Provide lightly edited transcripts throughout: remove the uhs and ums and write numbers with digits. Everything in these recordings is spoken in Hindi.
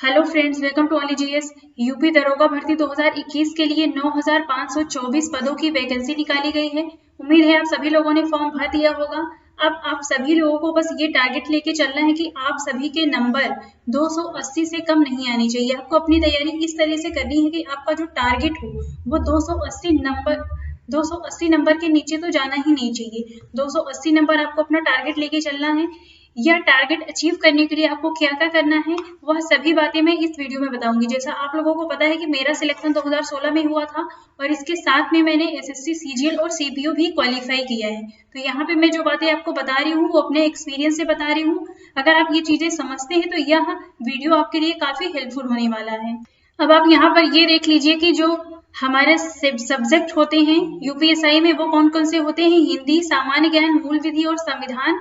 हेलो फ्रेंड्स, वेलकम टू ऑली जीएस। यूपी दरोगा भर्ती 2021 के लिए 9,524 पदों की वैकेंसी निकाली गई है। उम्मीद है आप सभी लोगों ने फॉर्म भर दिया होगा। अब आप सभी लोगों को बस ये टारगेट लेके चलना है कि आप सभी के नंबर 280 से कम नहीं आने चाहिए। आपको अपनी तैयारी इस तरह से करनी है कि आपका जो टारगेट हो वो 280 नंबर के नीचे तो जाना ही नहीं चाहिए। 280 नंबर आपको अपना टारगेट लेके चलना है। यह टारगेट अचीव करने के लिए आपको क्या क्या करना है वह सभी बातें मैं इस वीडियो में बताऊंगी। जैसा आप लोगों को पता है कि मेरा सिलेक्शन 2016 में हुआ था और इसके साथ में मैंने एसएससी, सीजीएल और सीपीओ भी क्वालिफाई किया है। तो यहाँ पे मैं जो बातें आपको बता रही हूँ वो अपने एक्सपीरियंस से बता रही हूँ। अगर आप ये चीजें समझते हैं तो यह वीडियो आपके लिए काफी हेल्पफुल होने वाला है। अब आप यहाँ पर ये देख लीजिए कि जो हमारे सब्जेक्ट होते हैं यूपीएसआई में वो कौन कौन से होते हैं। हिंदी, सामान्य ज्ञान, मूल विधि और संविधान।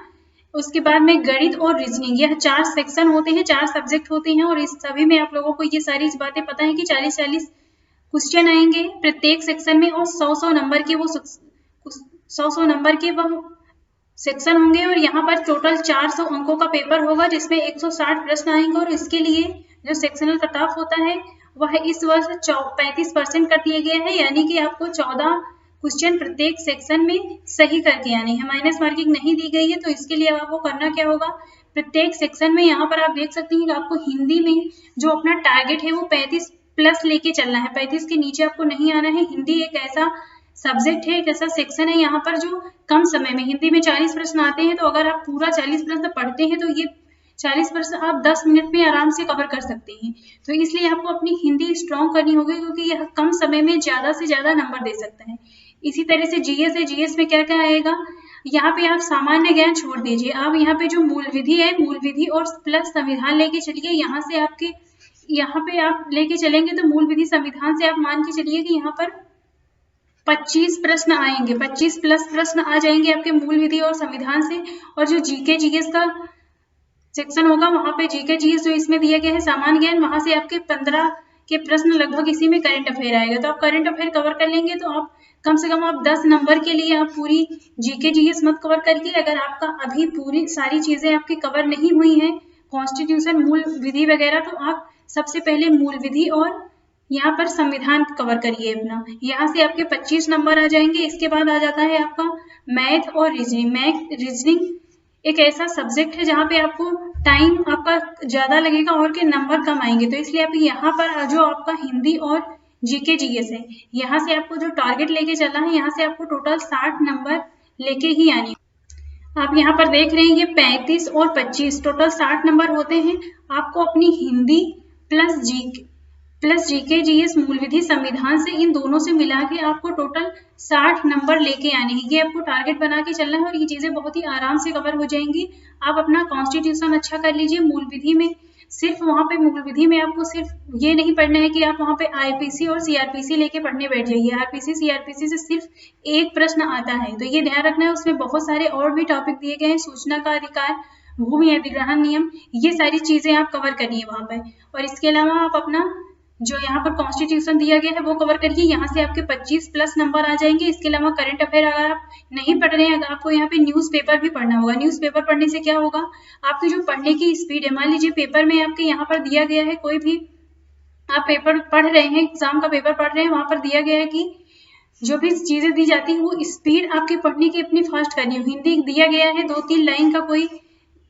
उसके बाद में गणित और रीजनिंग। यह 4 सेक्शन होते हैं, 4 सब्जेक्ट होते हैं और इस सभी में आप लोगों को ये सारी बातें पता है कि 40-40 क्वेश्चन आएंगे प्रत्येक सेक्शन में और 100-100 नंबर के वो 100-100 नंबर के वह सेक्शन होंगे। और यहाँ पर टोटल 400 अंकों का पेपर होगा जिसमें 160 प्रश्न आएंगे। और इसके लिए जो सेक्शनल कट ऑफ होता है वह इस वर्ष 35% कर दिया गया है, यानी कि आपको 14 क्वेश्चन प्रत्येक सेक्शन में सही करके आने हैं। माइनस मार्किंग नहीं दी गई है। तो इसके लिए आपको करना क्या होगा, प्रत्येक सेक्शन में यहाँ पर आप देख सकते हैं कि आपको हिंदी में जो अपना टारगेट है वो 35 प्लस लेके चलना है। 35 के नीचे आपको नहीं आना है। हिंदी एक ऐसा सब्जेक्ट है, एक ऐसा सेक्शन है यहाँ पर जो कम समय में, हिंदी में 40 प्रश्न आते हैं तो अगर आप पूरा 40 प्रश्न पढ़ते हैं तो ये 40 प्रश्न आप 10 मिनट में आराम से कवर कर सकते हैं। तो इसलिए आपको अपनी हिंदी स्ट्रॉन्ग करनी होगी क्योंकि यह कम समय में ज्यादा से ज्यादा नंबर दे सकता है। इसी तरह से जीएस है, जीएस में क्या क्या आएगा, यहाँ पे आप सामान्य ज्ञान छोड़ दीजिए। आप यहाँ पे जो मूल विधि है, मूल विधि और प्लस संविधान लेके चलिए। यहाँ से आपके यहाँ पे आप लेके चलेंगे तो मूल विधि संविधान से आप मान के चलिए कि यहाँ पर 25 प्रश्न आएंगे, 25 प्लस प्रश्न आ जाएंगे आपके मूल विधि और संविधान से। और जो जीके जीएस का सेक्शन होगा वहां पे जीके जीएस जो इसमें दिया गया है सामान्य ज्ञान, वहां से आपके 15 के प्रश्न लगभग इसी में करंट अफेयर आएगा। तो आप करंट अफेयर कवर कर लेंगे तो आप कम से कम आप 10 नंबर के लिए आप पूरी जीके जीएस मत कवर करिए। अगर आपका अभी पूरी सारी चीजें आपकी कवर नहीं हुई हैं, कॉन्स्टिट्यूशन, मूल विधि वगैरह, तो आप सबसे पहले मूल विधि और यहाँ पर संविधान कवर करिए अपना। यहाँ से आपके 25 नंबर आ जाएंगे। इसके बाद आ जाता है आपका मैथ और रीजनिंग। मैथ रीजनिंग एक ऐसा सब्जेक्ट है जहाँ पे आपको टाइम आपका ज्यादा लगेगा और के नंबर कम आएंगे। तो इसलिए आप यहाँ पर जो आपका हिंदी और जीके जीएस है, यहाँ से आपको जो टारगेट लेके चलना है, यहाँ से आपको टोटल 60 नंबर लेके ही आने। आप यहाँ पर देख रहे हैं ये 35 और 25 टोटल 60 नंबर होते हैं। आपको अपनी हिंदी प्लस जीके जीएस, मूल विधि, संविधान से इन दोनों से मिला के आपको टोटल 60 नंबर लेके आने हैं। ये आपको टारगेट बना के चलना है और ये चीजें बहुत ही आराम से कवर हो जाएंगी। आप अपना कॉन्स्टिट्यूशन अच्छा कर लीजिए। मूल विधि में सिर्फ वहां पे मूल विधि में आपको सिर्फ ये नहीं पढ़ना है कि आप वहां पे आईपीसी और सीआरपीसी लेके पढ़ने बैठ जाइए। आईपीसी सीआरपीसी से सिर्फ एक प्रश्न आता है, तो ये ध्यान रखना है। उसमें बहुत सारे और भी टॉपिक दिए गए हैं, सूचना का अधिकार, भूमि अधिग्रहण नियम, ये सारी चीजें आप कवर करिए वहां पर। और इसके अलावा आप अपना जो यहाँ पर कॉन्स्टिट्यूशन दिया गया है वो कवर करिए। यहाँ से आपके 25 प्लस नंबर आ जाएंगे। इसके अलावा करंट अफेयर अगर आप नहीं पढ़ रहे हैं, अगर आपको यहाँ पे न्यूज़पेपर भी पढ़ना होगा। न्यूज़पेपर पढ़ने से क्या होगा, आपकी जो पढ़ने की स्पीड है, मान लीजिए पेपर में आपके यहाँ पर दिया गया है, कोई भी आप पेपर पढ़ रहे हैं, एग्जाम का पेपर पढ़ रहे हैं, वहां पर दिया गया है कि जो भी चीजें दी जाती है वो स्पीड आपकी पढ़ने की अपनी फास्ट करनी हो। हिंदी दिया गया है 2-3 लाइन का कोई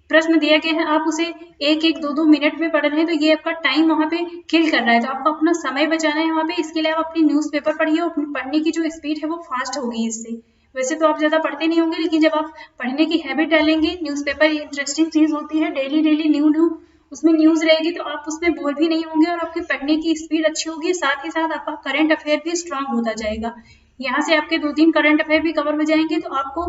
प्रश्न दिया गया है, आप उसे 1-1, 2-2 मिनट में पढ़ रहे हैं, तो ये आपका टाइम वहां पे किल कर रहा है। तो आपको अपना समय बचाना है वहां पे। इसके लिए आप अपनी न्यूज़पेपर पढ़िए और अपनी पढ़ने की जो स्पीड है वो फास्ट होगी इससे। वैसे तो आप ज्यादा पढ़ते नहीं होंगे, लेकिन जब आप पढ़ने की हैबिट डालेंगे, न्यूज़पेपर इंटरेस्टिंग चीज होती है, डेली न्यू उसमें न्यूज रहेगी तो आप उसमें बोर भी नहीं होंगे और आपके पढ़ने की स्पीड अच्छी होगी। साथ ही साथ आपका करंट अफेयर भी स्ट्रांग होता जाएगा। यहाँ से आपके 2-3 करंट अफेयर भी कवर हो जाएंगे। तो आपको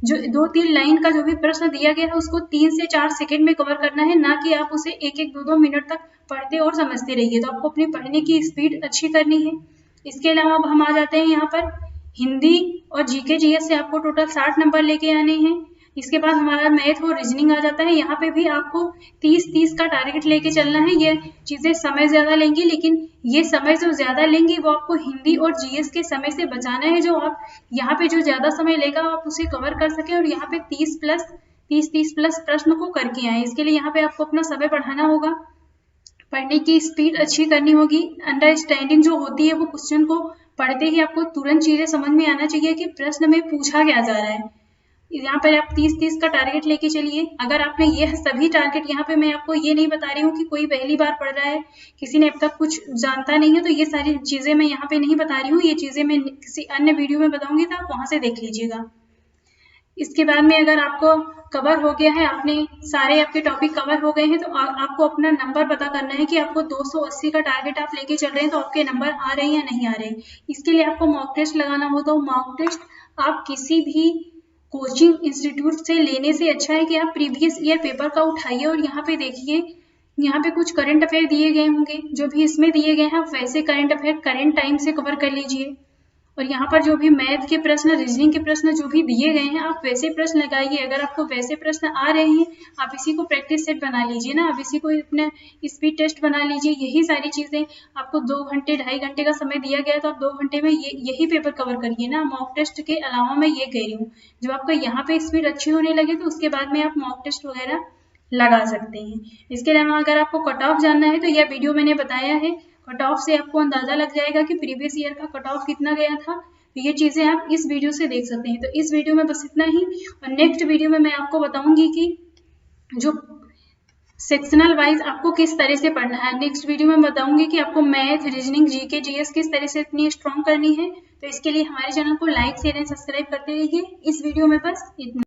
जो 2-3 लाइन का जो भी प्रश्न दिया गया है उसको 3 से 4 सेकंड में कवर करना है, ना कि आप उसे 1-1, 2-2 मिनट तक पढ़ते और समझते रहिए। तो आपको अपनी पढ़ने की स्पीड अच्छी करनी है। इसके अलावा अब हम आ जाते हैं यहाँ पर हिंदी और जीके जीएस से आपको टोटल 60 नंबर लेके आने हैं। इसके बाद हमारा मैथ और रीजनिंग आ जाता है। यहाँ पे भी आपको 30-30 का टारगेट लेके चलना है। ये चीजें समय ज्यादा लेंगी, लेकिन ये समय जो ज्यादा लेंगी वो आपको हिंदी और जीएस के समय से बचाना है। जो आप यहाँ पे जो ज्यादा समय लेगा आप उसे कवर कर सके और यहाँ पे 30 प्लस प्रश्न को करके आए। इसके लिए यहाँ पे आपको अपना समय बढ़ाना होगा। पढ़ने की स्पीड अच्छी करनी होगी। अंडरस्टैंडिंग जो होती है वो क्वेश्चन को पढ़ते ही आपको तुरंत चीजें समझ में आना चाहिए कि प्रश्न में पूछा क्या जा रहा है। यहाँ पर आप 30-30 का टारगेट लेके चलिए। अगर आपने यह सभी टारगेट, यहाँ पे मैं आपको ये नहीं बता रही हूँ कि कोई पहली बार पढ़ रहा है, किसी ने अब तक कुछ जानता नहीं है, तो ये सारी चीजें मैं यहाँ पे नहीं बता रही हूँ। ये चीजें मैं किसी अन्य वीडियो में बताऊंगी, तो आप वहां से देख लीजिएगा। इसके बाद में अगर आपको कवर हो गया है, आपने सारे आपके टॉपिक कवर हो गए हैं, तो आपको अपना नंबर पता करना है कि आपको 280 का टारगेट आप लेके चल रहे हैं, तो आपके नंबर आ रहे हैं या नहीं आ रहे हैं। इसके लिए आपको मॉक टेस्ट लगाना हो, तो मॉक टेस्ट आप किसी भी कोचिंग इंस्टीट्यूट से लेने से अच्छा है कि आप प्रीवियस ईयर पेपर का उठाइए और यहाँ पे देखिए, यहाँ पे कुछ करंट अफेयर दिए गए होंगे, जो भी इसमें दिए गए हैं आप वैसे करंट अफेयर करंट टाइम से कवर कर लीजिए। और यहाँ पर जो भी मैथ के प्रश्न, रीजनिंग के प्रश्न जो भी दिए गए हैं, आप वैसे प्रश्न लगाइए। अगर आपको वैसे प्रश्न आ रहे हैं, आप इसी को प्रैक्टिस सेट बना लीजिए ना, आप इसी को अपना स्पीड टेस्ट बना लीजिए। यही सारी चीजें आपको 2 घंटे 2.5 घंटे का समय दिया गया है, तो आप 2 घंटे में यही पेपर कवर करिए ना। मॉक टेस्ट के अलावा मैं ये कह रही हूँ, जब आपका यहाँ पे स्पीड अच्छी होने लगे तो उसके बाद में आप मॉक टेस्ट वगैरह लगा सकते हैं। इसके अलावा अगर आपको कट ऑफ जानना है, तो यह वीडियो मैंने बताया है। कट ऑफ से आपको अंदाजा लग जाएगा कि प्रीवियस ईयर का कट ऑफ कितना गया था। तो ये चीजें आप इस वीडियो से देख सकते हैं। तो इस वीडियो में बस इतना ही, और नेक्स्ट वीडियो में मैं आपको बताऊंगी कि जो सेक्शनल वाइज आपको किस तरह से पढ़ना है। नेक्स्ट वीडियो में बताऊंगी कि आपको मैथ, रीजनिंग, जीके, जीएस किस तरह से इतनी स्ट्रॉन्ग करनी है। तो इसके लिए हमारे चैनल को लाइक, शेयर एंड सब्सक्राइब करते रहिए। इस वीडियो में बस इतना।